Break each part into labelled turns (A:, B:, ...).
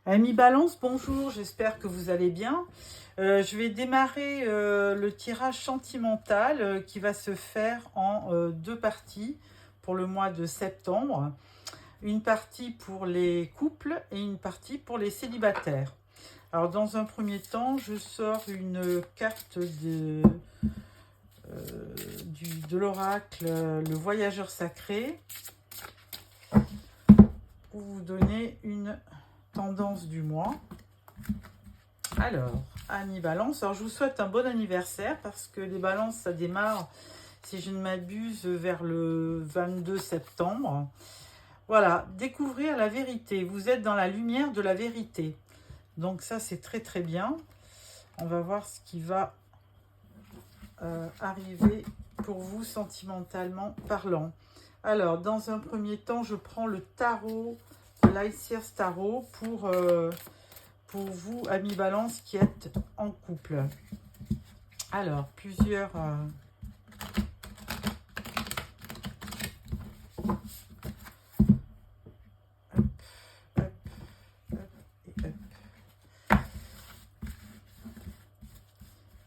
A: Amis Balance, bonjour, j'espère que vous allez bien. Je vais démarrer le tirage sentimental qui va se faire en deux parties pour le mois de septembre. Une partie pour les couples et une partie pour les célibataires. Alors dans un premier temps, je sors une carte de l'oracle, le voyageur sacré, pour vous donner une tendance du mois. Alors, Amis Balance, alors je vous souhaite un bon anniversaire parce que les balances, ça démarre, si je ne m'abuse, vers le 22 septembre. Voilà, découvrir la vérité. Vous êtes dans la lumière de la vérité. Donc ça, c'est très très bien. On va voir ce qui va arriver pour vous sentimentalement parlant. Alors, dans un premier temps, je prends le tarot, l'Aïsirs Tarot, pour vous, amis Balance, qui êtes en couple. Alors, plusieurs...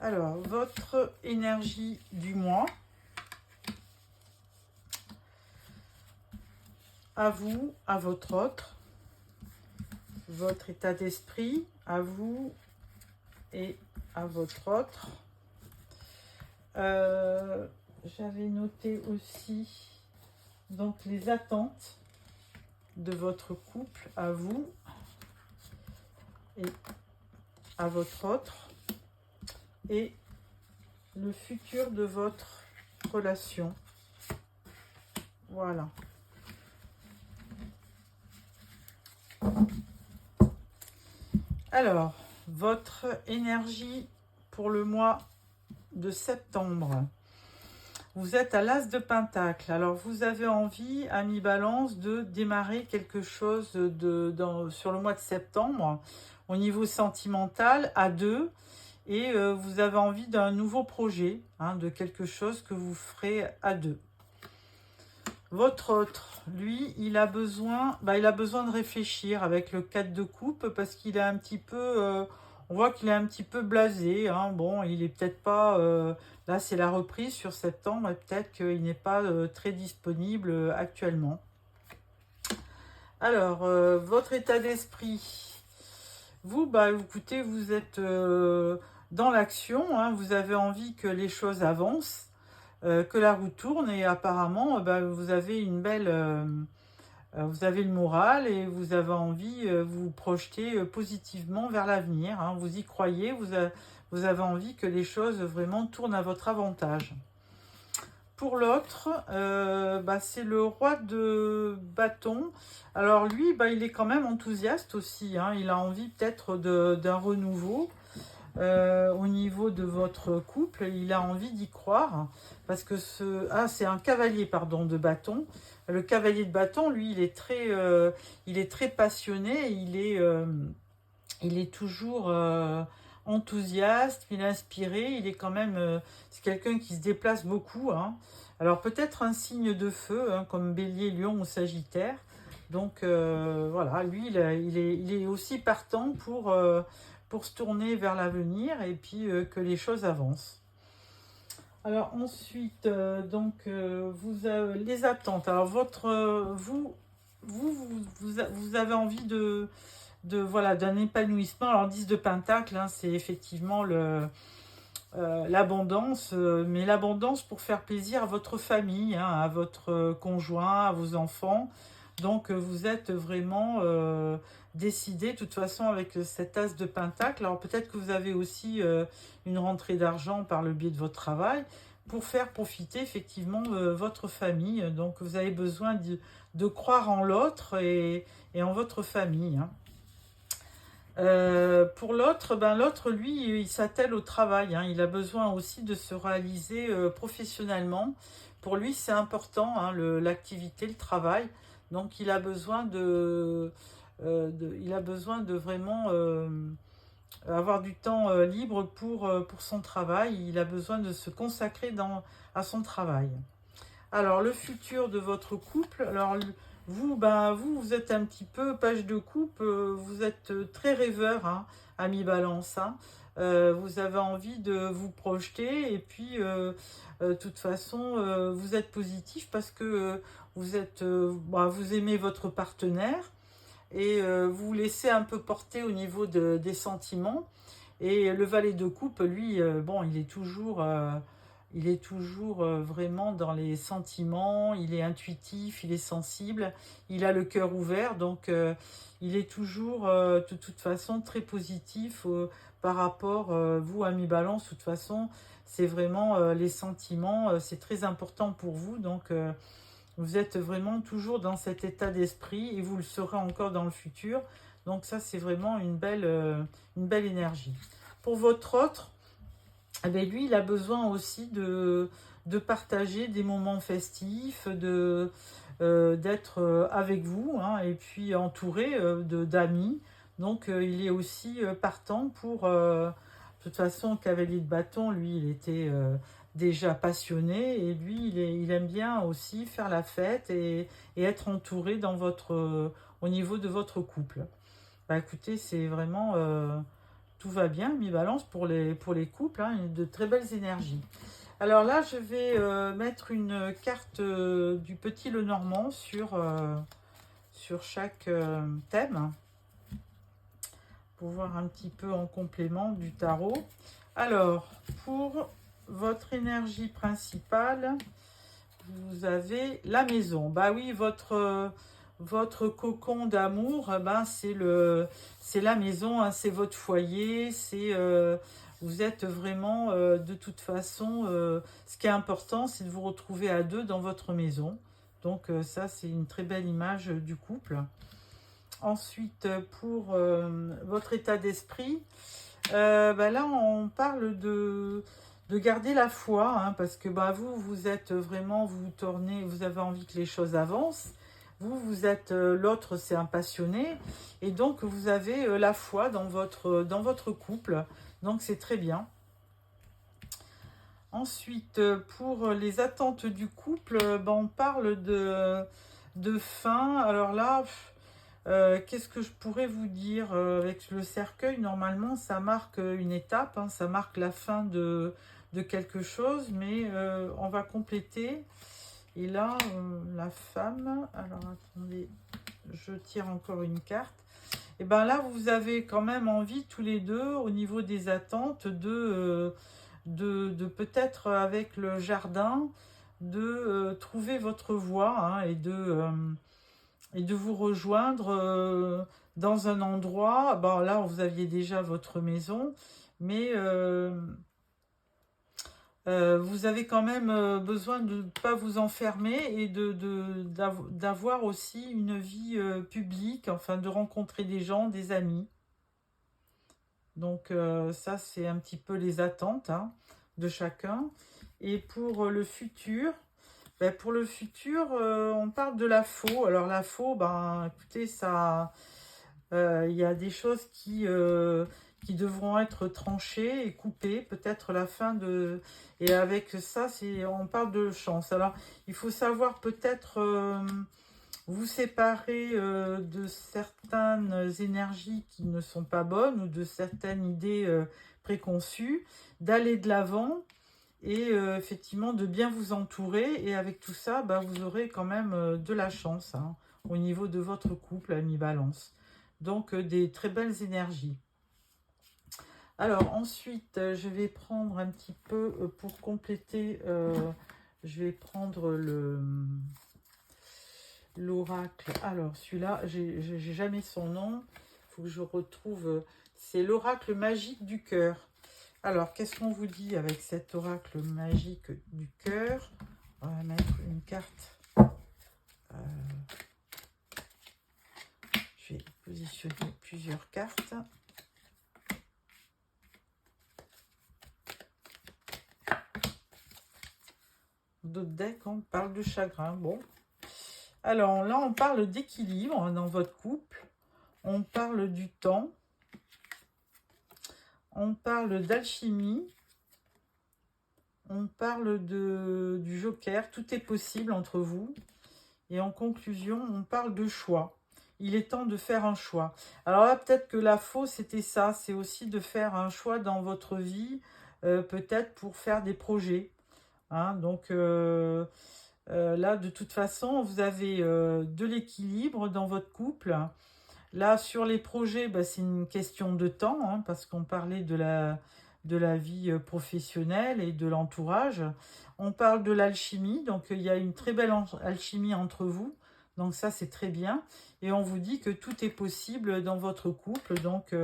A: Alors, votre énergie du mois. À vous, à votre autre. Votre état d'esprit, à vous et à votre autre. J'avais noté aussi donc les attentes de votre couple à vous et à votre autre et le futur de votre relation. Voilà. Alors, votre énergie pour le mois de septembre. Vous êtes à l'As de Pentacle. Alors, vous avez envie, amis Balance, de démarrer quelque chose sur le mois de septembre au niveau sentimental à deux. Et vous avez envie d'un nouveau projet, de quelque chose que vous ferez à deux. Votre autre, lui, il a besoin de réfléchir avec le 4 de coupe parce qu'il est un petit peu, on voit qu'il est un petit peu blasé. Bon, il est peut-être pas, là c'est la reprise sur septembre et peut-être qu'il n'est pas très disponible actuellement. Alors, votre état d'esprit, vous, écoutez, vous êtes dans l'action, vous avez envie que les choses avancent. Que la roue tourne et apparemment vous avez une belle vous avez le moral et vous avez envie vous projeter positivement vers l'avenir, vous y croyez, vous avez envie que les choses vraiment tournent à votre avantage. Pour l'autre, c'est le roi de bâton. Alors lui, il est quand même enthousiaste aussi, il a envie peut-être d'un renouveau. Au niveau de votre couple, il a envie d'y croire parce que c'est un cavalier de bâton. Le cavalier de bâton, lui, il est très passionné, il est toujours enthousiaste, il est inspiré, il est quand même c'est quelqu'un qui se déplace beaucoup, Alors peut-être un signe de feu, comme Bélier, Lion ou Sagittaire. Donc voilà, lui, il est aussi partant pour se tourner vers l'avenir et puis que les choses avancent. Alors ensuite, vous avez les attentes. Alors vous avez envie d'un épanouissement. Alors 10 de Pentacle, c'est effectivement l'abondance, mais l'abondance pour faire plaisir à votre famille, à votre conjoint, à vos enfants. Donc vous êtes vraiment décidé, de toute façon, avec cet As de Pentacle. Alors peut-être que vous avez aussi une rentrée d'argent par le biais de votre travail pour faire profiter effectivement votre famille. Donc vous avez besoin de croire en l'autre et en votre famille. Pour l'autre, l'autre, lui, il s'attelle au travail. Il a besoin aussi de se réaliser professionnellement. Pour lui, c'est important, l'activité, le travail. Donc, il a besoin de vraiment avoir du temps libre pour son travail. Il a besoin de se consacrer à son travail. Alors, le futur de votre couple. Alors, vous êtes un petit peu page de coupe, vous êtes très rêveur, hein, ami Balance, hein. Vous avez envie de vous projeter et puis, de toute façon, vous êtes positif parce que vous aimez votre partenaire et vous vous laissez un peu porter au niveau des sentiments. Et le valet de coupe, lui, bon, il est toujours vraiment dans les sentiments, il est intuitif, il est sensible, il a le cœur ouvert, donc il est toujours de toute façon très positif par rapport, vous, ami Balance, de toute façon, c'est vraiment les sentiments, c'est très important pour vous, donc vous êtes vraiment toujours dans cet état d'esprit et vous le serez encore dans le futur. Donc ça, c'est vraiment une belle énergie. Pour votre autre, eh bien, lui, il a besoin aussi de partager des moments festifs, d'être avec vous, hein, et puis entouré d'amis. Donc, il est aussi partant pour... de toute façon, cavalier de bâton, lui, il était déjà passionné. Et lui, il aime bien aussi faire la fête et être entouré au niveau de votre couple. Bah écoutez, c'est vraiment... tout va bien, mi-balance pour les couples, hein, de très belles énergies. Alors là, je vais mettre une carte du petit Lenormand sur chaque thème, pour voir un petit peu en complément du tarot. Alors, pour votre énergie principale, vous avez la maison. Bah oui, votre cocon d'amour, ben c'est la maison, hein, c'est votre foyer, vous êtes vraiment de toute façon. Ce qui est important, c'est de vous retrouver à deux dans votre maison. Donc ça, c'est une très belle image du couple. Ensuite, pour votre état d'esprit, bah là, on parle de garder la foi, hein, parce que bah, vous êtes vraiment, vous tournez, vous avez envie que les choses avancent. Vous êtes, l'autre, c'est un passionné, et donc vous avez la foi dans votre couple, donc c'est très bien. Ensuite, pour les attentes du couple, bah, on parle de fin. Alors là, qu'est-ce que je pourrais vous dire avec le cercueil? Normalement, ça marque une étape, hein, ça marque la fin de quelque chose, mais on va compléter. Et là, la femme, alors attendez, je tire encore une carte. Et bien là, vous avez quand même envie tous les deux, au niveau des attentes, de peut-être avec le jardin, de trouver votre voie, hein, et de vous rejoindre dans un endroit. Bon, là, vous aviez déjà votre maison, mais vous avez quand même besoin de ne pas vous enfermer et d'avoir aussi une vie publique, enfin de rencontrer des gens, des amis. Donc ça, c'est un petit peu les attentes, hein, de chacun. Et pour le futur, ben, on parle de la faux. Alors la faux, ben, écoutez, ça, il y a des choses qui devront être tranchées et coupées. Peut-être la fin de... Et avec ça, on parle de chance. Alors, il faut savoir peut-être vous séparer de certaines énergies qui ne sont pas bonnes ou de certaines idées préconçues, d'aller de l'avant et effectivement de bien vous entourer. Et avec tout ça, bah, vous aurez quand même de la chance, hein, au niveau de votre couple, ami Balance. Donc des très belles énergies. Alors ensuite, je vais prendre un petit peu pour compléter, je vais prendre l'oracle. Alors celui-là, j'ai jamais son nom. Il faut que je retrouve. C'est l'oracle magique du cœur. Alors, qu'est-ce qu'on vous dit avec cet oracle magique du cœur? On va mettre une carte. Je vais positionner plusieurs cartes. D'autres decks, on parle de chagrin. Bon. Alors là, on parle d'équilibre dans votre couple. On parle du temps. On parle d'alchimie. On parle du joker. Tout est possible entre vous. Et en conclusion, on parle de choix. Il est temps de faire un choix. Alors là, peut-être que la fausse, c'était ça. C'est aussi de faire un choix dans votre vie, peut-être pour faire des projets. Hein. Donc là, de toute façon, vous avez de l'équilibre dans votre couple. Là, sur les projets, bah, c'est une question de temps, hein, parce qu'on parlait de la vie professionnelle et de l'entourage. On parle de l'alchimie, donc il y a une très belle alchimie entre vous. Donc ça, c'est très bien. Et on vous dit que tout est possible dans votre couple, donc,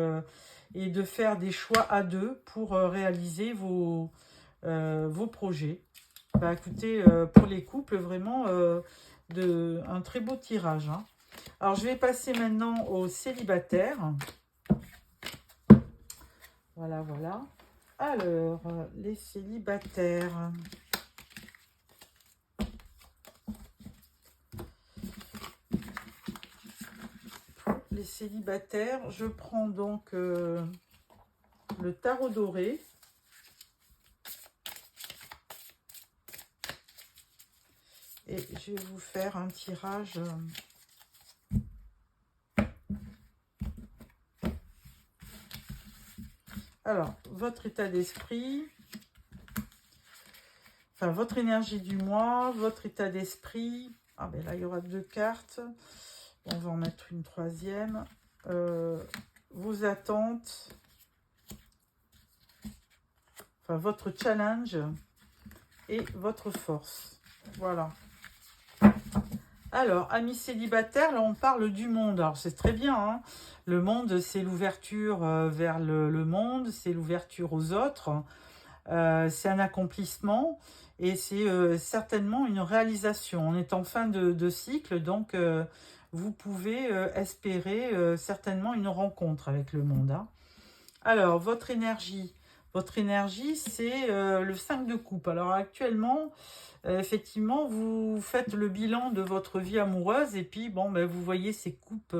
A: et de faire des choix à deux pour réaliser vos projets. Bah, écoutez, pour les couples, vraiment, un très beau tirage. Hein. Alors, je vais passer maintenant aux célibataires. Voilà, voilà. Alors, les célibataires. Les célibataires, je prends donc le tarot doré. Et je vais vous faire un tirage. Alors, votre état d'esprit, enfin votre énergie du mois, votre état d'esprit. Ah ben là, il y aura 2 cartes. On va en mettre une troisième. Vos attentes, enfin votre challenge et votre force. Voilà. Alors, amis célibataires, là on parle du monde. Alors c'est très bien, hein. Le monde, c'est l'ouverture vers le monde, c'est l'ouverture aux autres, c'est un accomplissement et c'est certainement une réalisation. On est en fin de cycle, donc vous pouvez espérer certainement une rencontre avec le monde. Hein. Alors, votre énergie, c'est le 5 de coupe. Alors actuellement, effectivement, vous faites le bilan de votre vie amoureuse et puis, bon, ben, vous voyez ces coupes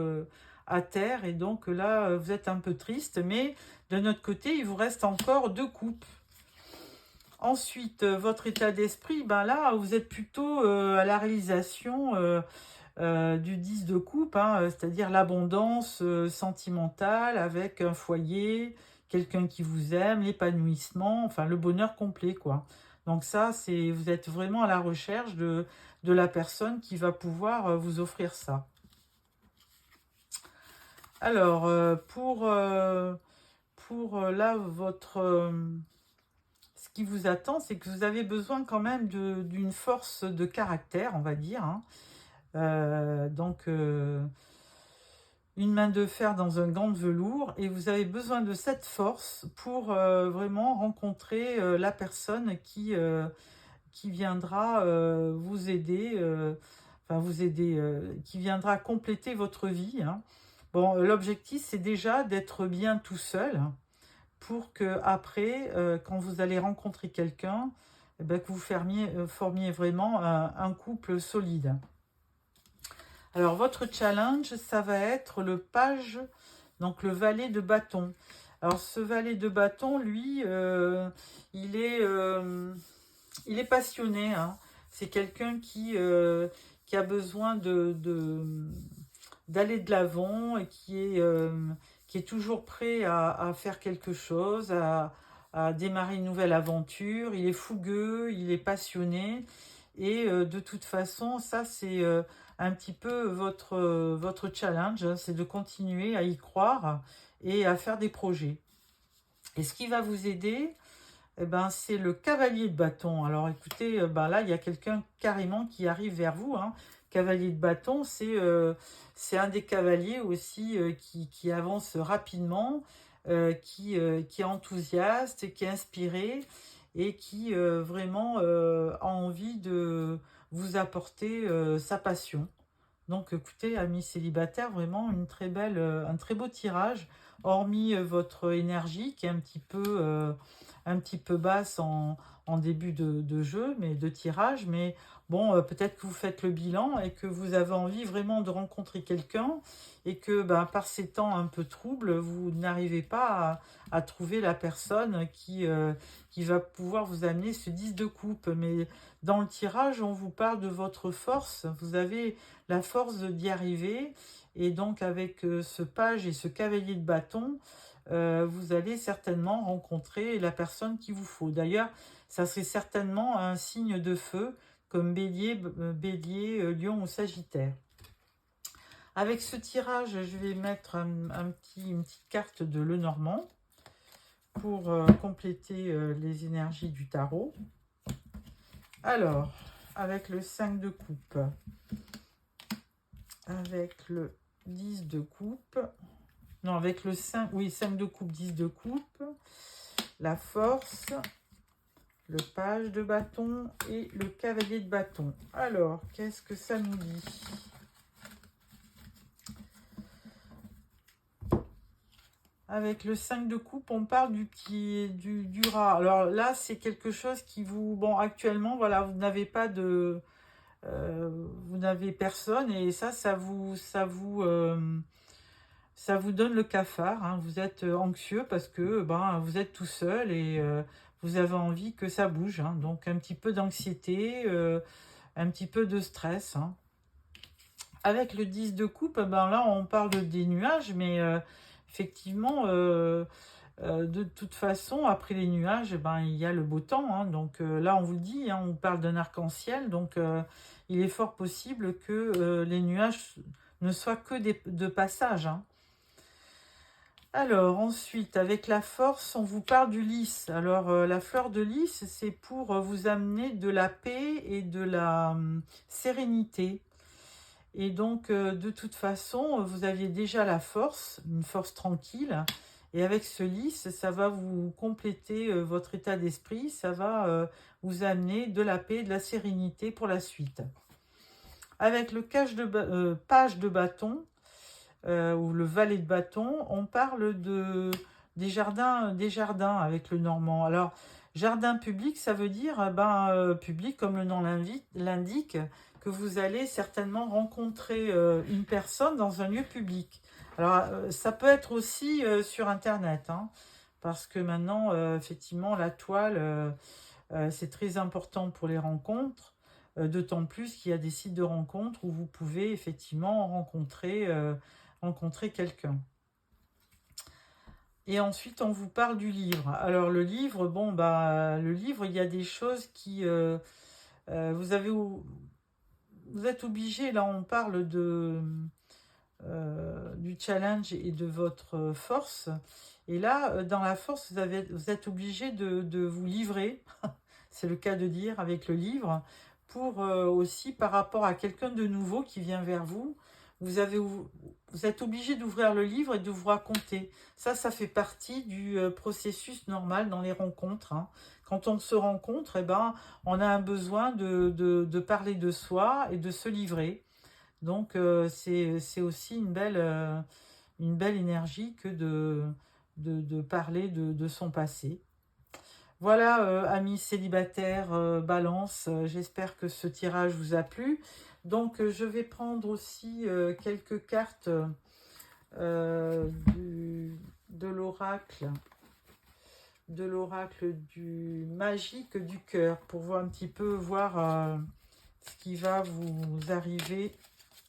A: à terre et donc là, vous êtes un peu triste, mais de notre côté, il vous reste encore 2 coupes. Ensuite, votre état d'esprit, ben là, vous êtes plutôt à la réalisation du 10 de coupe, hein, c'est-à-dire l'abondance sentimentale avec un foyer, quelqu'un qui vous aime, l'épanouissement, enfin le bonheur complet, quoi. Donc ça, vous êtes vraiment à la recherche de la personne qui va pouvoir vous offrir ça. Alors, là, ce qui vous attend, c'est que vous avez besoin quand même d'une force de caractère, on va dire. Hein. Donc, une main de fer dans un gant de velours et vous avez besoin de cette force pour vraiment rencontrer la personne qui viendra vous aider, qui viendra compléter votre vie. Hein. Bon, l'objectif, c'est déjà d'être bien tout seul pour que après, quand vous allez rencontrer quelqu'un, eh ben, que vous formiez vraiment un couple solide. Alors, votre challenge, ça va être le page, donc le valet de bâton. Alors, ce valet de bâton, lui, il est passionné. Hein. C'est quelqu'un qui a besoin d'aller de l'avant et qui est toujours prêt à faire quelque chose, à démarrer une nouvelle aventure. Il est fougueux, il est passionné. Et de toute façon, ça, c'est un petit peu votre challenge, hein, c'est de continuer à y croire et à faire des projets. Et ce qui va vous aider, eh ben, c'est le cavalier de bâton. Alors écoutez, ben là, il y a quelqu'un carrément qui arrive vers vous. Hein. Cavalier de bâton, c'est un des cavaliers aussi qui avance rapidement, qui est enthousiaste, qui est inspiré et qui vraiment a envie de vous apporter sa passion. Donc écoutez, amis célibataires, vraiment un très beau tirage, hormis votre énergie qui est un petit peu un petit peu basse en début de jeu, mais de tirage. Mais bon, peut-être que vous faites le bilan et que vous avez envie vraiment de rencontrer quelqu'un et que ben, par ces temps un peu troubles, vous n'arrivez pas à trouver la personne qui va pouvoir vous amener ce 10 de coupe. Mais dans le tirage, on vous parle de votre force. Vous avez la force d'y arriver. Et donc, avec ce page et ce cavalier de bâton, vous allez certainement rencontrer la personne qu'il vous faut. D'ailleurs, ça serait certainement un signe de feu, comme Bélier, Lion ou Sagittaire. Avec ce tirage, je vais mettre une petite carte de Lenormand pour compléter les énergies du tarot. Alors, avec le 5 de coupe, avec le 10 de coupe, non, avec le 5, oui, 5 de coupe, 10 de coupe, la force, le page de bâton et le cavalier de bâton. Alors, qu'est-ce que ça nous dit ? Avec le 5 de coupe, on parle du rat. Alors là, c'est quelque chose qui vous... Bon, actuellement, voilà, vous n'avez pas de... vous n'avez personne et ça vous donne le cafard. Hein. Vous êtes anxieux parce que ben, vous êtes tout seul et vous avez envie que ça bouge. Hein. Donc, un petit peu d'anxiété, un petit peu de stress. Hein. Avec le 10 de coupe, ben là, on parle des nuages, mais... effectivement, de toute façon, après les nuages, ben, il y a le beau temps. Hein. Donc là, on vous le dit, hein, on parle d'un arc-en-ciel. Donc il est fort possible que les nuages ne soient que de passage. Hein. Alors ensuite, avec la force, on vous parle du lys. Alors la fleur de lys, c'est pour vous amener de la paix et de la sérénité. Et donc, de toute façon, vous aviez déjà la force, une force tranquille. Et avec ce lys, ça va vous compléter votre état d'esprit. Ça va vous amener de la paix et de la sérénité pour la suite. Avec le page de bâton, ou le valet de bâton, on parle des jardins avec le normand. Alors, jardin public, ça veut dire public, comme le nom l'indique, que vous allez certainement rencontrer une personne dans un lieu public. Alors, ça peut être aussi sur Internet, hein, parce que maintenant, effectivement, la toile, c'est très important pour les rencontres, d'autant plus qu'il y a des sites de rencontres où vous pouvez effectivement rencontrer quelqu'un. Et ensuite, on vous parle du livre. Alors, le livre, bon, le livre, il y a des choses qui... vous êtes obligé, là on parle du challenge et de votre force. Et là, dans la force, vous êtes obligé de vous livrer, c'est le cas de dire avec le livre, pour aussi par rapport à quelqu'un de nouveau qui vient vers vous, vous êtes obligé d'ouvrir le livre et de vous raconter. Ça fait partie du processus normal dans les rencontres. Hein. Quand on se rencontre, on a un besoin de parler de soi et de se livrer. Donc, c'est aussi une belle énergie que de parler de son passé. Voilà, amis célibataires, balance, j'espère que ce tirage vous a plu. Donc, je vais prendre aussi quelques cartes de l'oracle du magique du cœur pour voir un petit peu ce qui va vous arriver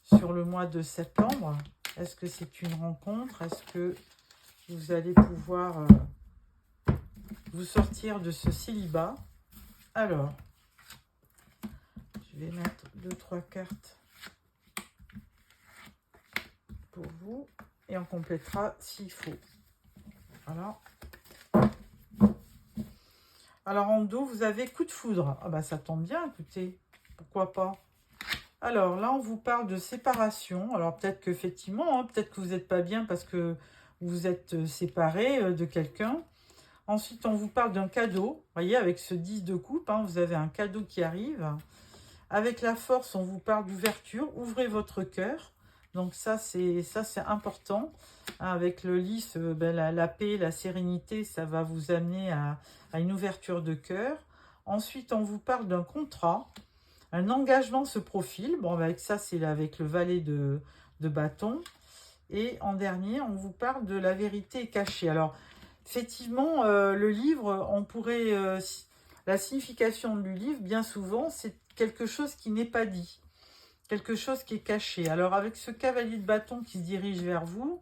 A: sur le mois de septembre. Est-ce que c'est une rencontre? Est-ce que vous allez pouvoir vous sortir de ce célibat? Alors, je vais mettre 2-3 cartes pour vous et on complétera s'il faut. Voilà. Alors en dos, vous avez coup de foudre. Ah bah ça tombe bien, écoutez, pourquoi pas. Alors là, on vous parle de séparation. Alors peut-être qu'effectivement, peut-être que vous n'êtes pas bien parce que vous êtes séparés de quelqu'un. Ensuite, on vous parle d'un cadeau. Vous voyez, avec ce 10 de coupe, vous avez un cadeau qui arrive. Avec la force, on vous parle d'ouverture. Ouvrez votre cœur. Donc ça c'est important. Hein, avec le lys, ben, la paix, la sérénité, ça va vous amener à une ouverture de cœur. Ensuite, on vous parle d'un contrat. Un engagement se profile. Bon, avec ça, c'est avec le valet de bâton. Et en dernier, on vous parle de la vérité cachée. Alors, effectivement, le livre, on pourrait... la signification du livre, bien souvent, c'est quelque chose qui n'est pas dit. Quelque chose qui est caché. Alors, avec ce cavalier de bâton qui se dirige vers vous,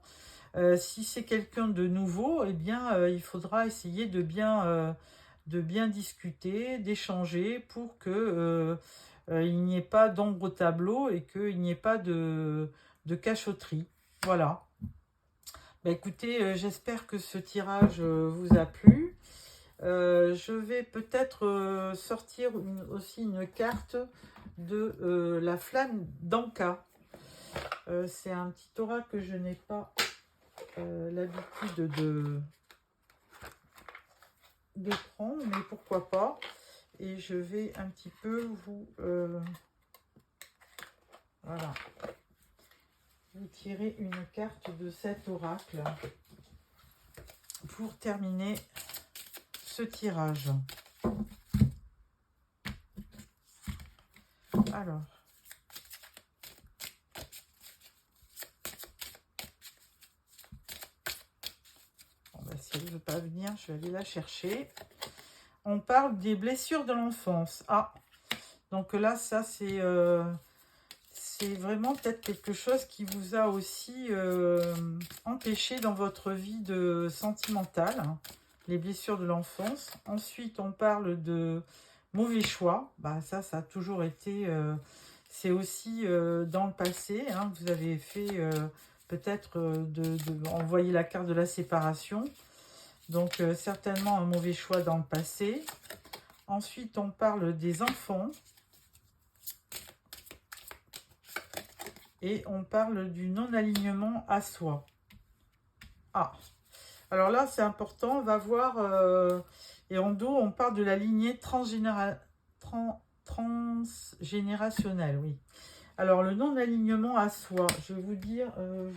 A: si c'est quelqu'un de nouveau, eh bien, il faudra essayer de bien discuter, d'échanger pour que il n'y ait pas d'ombre au tableau et qu'il n'y ait pas de cachotterie. Voilà. Bah, écoutez, j'espère que ce tirage vous a plu. Je vais peut-être sortir aussi une carte de la flamme d'Anka. C'est un petit aura que je n'ai pas l'habitude de prendre, mais pourquoi pas. Et je vais un petit peu vous... voilà. Vous tirer une carte de cet oracle pour terminer ce tirage. Alors, bon ben, si elle ne veut pas venir, je vais aller la chercher. On parle des blessures de l'enfance. Ah, donc là, ça c'est vraiment peut-être quelque chose qui vous a aussi empêché dans votre vie sentimentale, hein, les blessures de l'enfance. Ensuite, on parle de mauvais choix. Bah, ça a toujours été... c'est aussi dans le passé. Hein, vous avez fait peut-être envoyer la carte de la séparation. Donc, certainement un mauvais choix dans le passé. Ensuite, on parle des enfants. Et on parle du non-alignement à soi. Ah, alors là, c'est important. On va voir... et en dos, on parle de la lignée transgénérationnelle, oui. Alors, le non-alignement à soi. Je vais vous dire,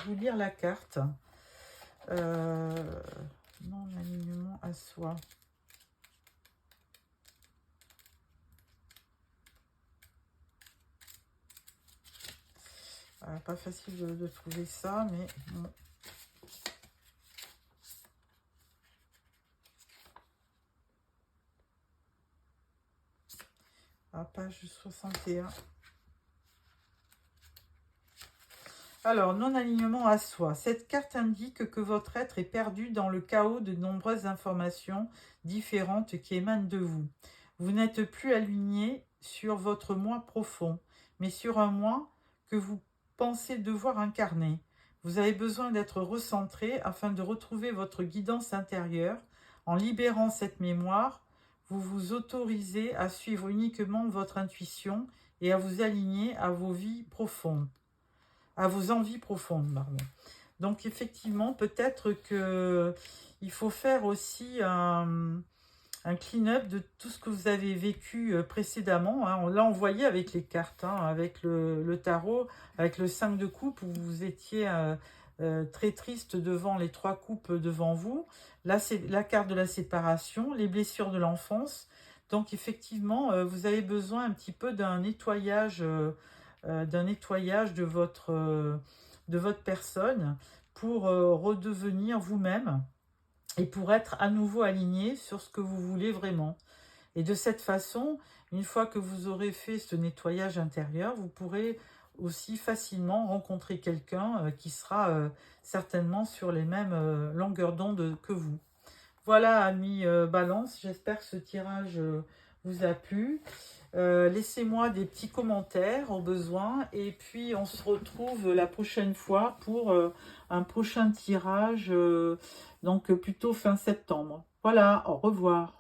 A: vous lire la carte. Non-alignement à soi. Pas facile de trouver ça, mais bon. À page 61. Alors, non-alignement à soi. Cette carte indique que votre être est perdu dans le chaos de nombreuses informations différentes qui émanent de vous. Vous n'êtes plus aligné sur votre moi profond, mais sur un moi que vous pensez devoir incarner. Vous avez besoin d'être recentré afin de retrouver votre guidance intérieure. En libérant cette mémoire, vous vous autorisez à suivre uniquement votre intuition et à vous aligner à vos vies profondes. À vos envies profondes, pardon. Donc effectivement, peut-être que il faut faire aussi un clean-up de tout ce que vous avez vécu précédemment. Hein. Là, on voyait avec les cartes, hein, avec le tarot, avec le 5 de coupe, où vous étiez très triste devant les 3 coupes devant vous. Là, c'est la carte de la séparation, les blessures de l'enfance. Donc effectivement, vous avez besoin un petit peu d'un nettoyage de votre personne pour redevenir vous-même et pour être à nouveau aligné sur ce que vous voulez vraiment. Et de cette façon, une fois que vous aurez fait ce nettoyage intérieur, vous pourrez aussi facilement rencontrer quelqu'un qui sera certainement sur les mêmes longueurs d'onde que vous. Voilà, amis Balance, j'espère que ce tirage vous a plu. Laissez-moi des petits commentaires au besoin et puis on se retrouve la prochaine fois pour un prochain tirage, donc plutôt fin septembre. Voilà, au revoir.